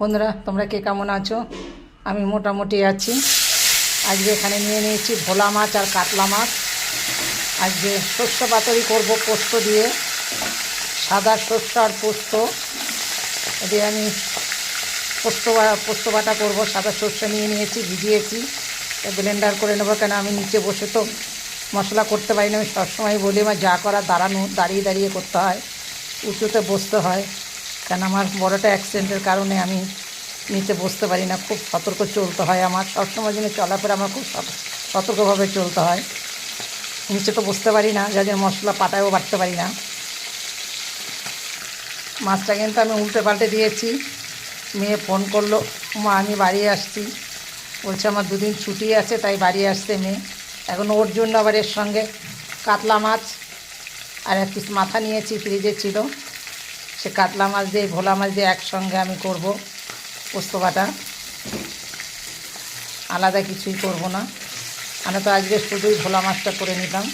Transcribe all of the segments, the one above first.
বন্ধুরা তোমরা কে কেমন আছো? আমি মোটামুটি আছি। আজকে এখানে নিয়ে নিয়েছি ভোলা মাছ আর কাতলা মাছ। আজকে শস্য পাতুরি করবো পোস্ত দিয়ে, সাদা শস্য আর পোস্ত দিয়ে আমি পোস্ত বাটা করবো। সাদা শস্য নিয়ে নিয়েছি, ভিজিয়েছি, ব্লেন্ডার করে নেবো। কেন আমি নিচে বসে তো মশলা করতে পারি না। আমি সবসময় বলি আমার যা করা দাঁড়িয়ে দাঁড়িয়ে করতে হয়, উঁচুতে বসতে হয়। কেন আমার বড়টা অ্যাক্সিডেন্টের কারণে আমি নিচে বসতে পারি না। খুব সতর্ক চলতে হয় আমার, সবসময় জন্য চলাফেরা আমার খুব সতর্কভাবে চলতে হয়। নিচে তো বসতে পারি না, যার জন্য মশলা পাটায়ও বাটতে পারি না। মাছটা কিন্তু আমি উল্টে পাল্টে দিয়েছি। মেয়ে ফোন করলো, মা আমি বাড়ি আসছি। বলছে আমার দুদিন ছুটি আছে, তাই বাড়ি আসছে মেয়ে। এখন ওর জন্য আবার এর সঙ্গে কাতলা মাছ আর এক পিস মাথা নিয়েছি, ফ্রিজে ছিল। সে কাতলা মাছ দিয়ে ভোলা মাছ দিয়ে একসঙ্গে আমি করব পোস্ত বাটা। আলাদা কিছুই করব না। আমি তো আজকে শুধুই ভোলা মাছটা করে নিলাম।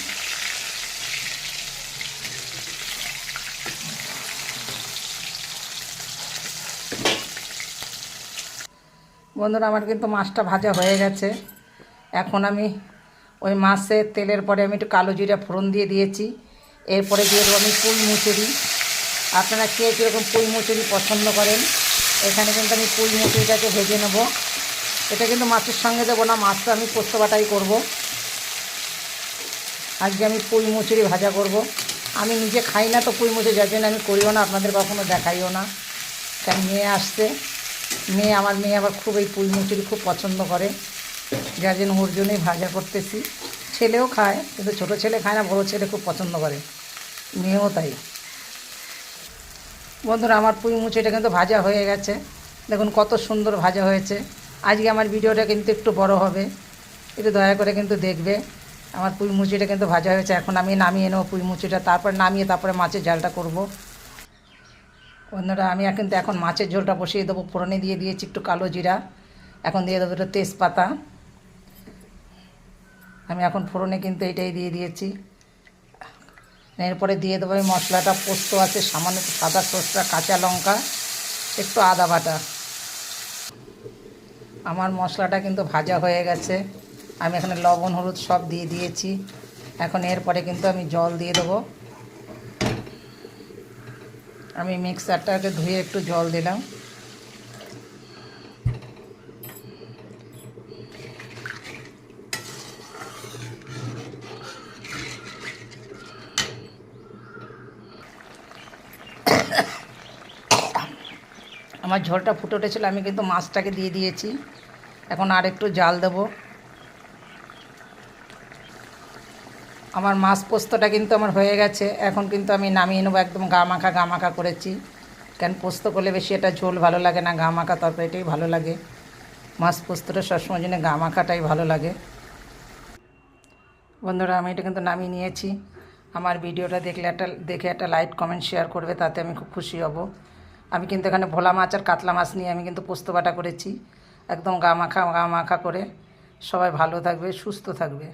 বন্ধুরা আমার কিন্তু মাছটা ভাজা হয়ে গেছে। এখন আমি ওই মাছের তেলের পরে আমি একটু কালো জিরা ফোড়ন দিয়ে দিয়েছি। এরপরে দিয়ে দেবো আমি পুঁই মুচুরি। আপনারা কে কীরকম পুঁই মুচুরি পছন্দ করেন? এখানে কিন্তু আমি পুঁই মুচুরিটাকে ভেজে নেব। এটা কিন্তু মাছের সঙ্গে দেবো না, মাছটা আমি পোস্ত বাটাই করব। আজকে আমি পুঁই মুচুরি ভাজা করব। আমি নিজে খাই না তো পুঁই মুচুরি, যার জন্য আমি করিও না, আপনাদের কখনো দেখাইও না। কারণ মেয়ে আসছে, আমার মেয়ে আবার খুব এই পুঁই মুচুরি খুব পছন্দ করে, যার জন্য ওর জন্যই ভাজা করতেছি। ছেলেও খায়, কিন্তু ছোটো ছেলে খায় না, বড়ো ছেলে খুব পছন্দ করে, মেয়েও তাই। বন্ধুরা আমার পুঁই মুচুরিটা কিন্তু ভাজা হয়ে গেছে। দেখুন কত সুন্দর ভাজা হয়েছে। আজকে আমার ভিডিওটা কিন্তু একটু বড় হবে, একটু দয়া করে কিন্তু দেখবে। আমার পুঁই মুচুরিটা কিন্তু ভাজা হয়েছে। এখন আমি নামিয়ে নেবো পুঁই মুচুরিটা, তারপরে মাছের ঝালটা করব। বন্ধুরা আমি কিন্তু এখন মাছের ঝোলটা বসিয়ে দেবো। ফোড়নে দিয়ে দিয়েছি একটু কালো জিরা, এখন দিয়ে দেবো একটু তেজপাতা। আমি এখন ফোড়নে কিন্তু এটাই দিয়ে দিয়েছি। এরপরে দিয়ে দেবো এই মশলাটা। পোস্ত আছে সামান্য, সাদা সরষে, কাঁচা লঙ্কা, একটু আদা বাটা। আমার মশলাটা কিন্তু ভাজা হয়ে গেছে। আমি এখানে লবণ হলুদ সব দিয়ে দিয়েছি। এখন এরপরে কিন্তু আমি জল দিয়ে দেবো। আমি মিক্সারটাকে ধুয়ে একটু জল দিলাম। আমার ঝোলটা ফুটে উঠেছিল, আমি কিন্তু মাছটাকে দিয়ে দিয়েছি। এখন আর একটু জাল দেবো। আমার মাছ পোস্তটা কিন্তু আমার হয়ে গেছে। এখন কিন্তু আমি নামিয়ে নেবো। একদম গা মাখা করেছি, কেন পোস্ত করলে বেশি এটা ঝোল ভালো লাগে না, গা মাখা তরকারিটাই ভালো লাগে। মাছ পোস্তটা সবসময় জন্য গা মাখাটাই ভালো লাগে। বন্ধুরা আমি এটা কিন্তু নামিয়ে নিয়েছি। আমার ভিডিওটা দেখে একটা লাইক কমেন্ট শেয়ার করবে, তাতে আমি খুব খুশি হব। আমি কিন্তু এখানে ভোলা মাছ আর কাতলা মাছ নিয়ে আমি কিন্তু পোস্ত বাটা করেছি, একদম গা মাখা করে। সবাই ভালো থাকবে, সুস্থ থাকবে।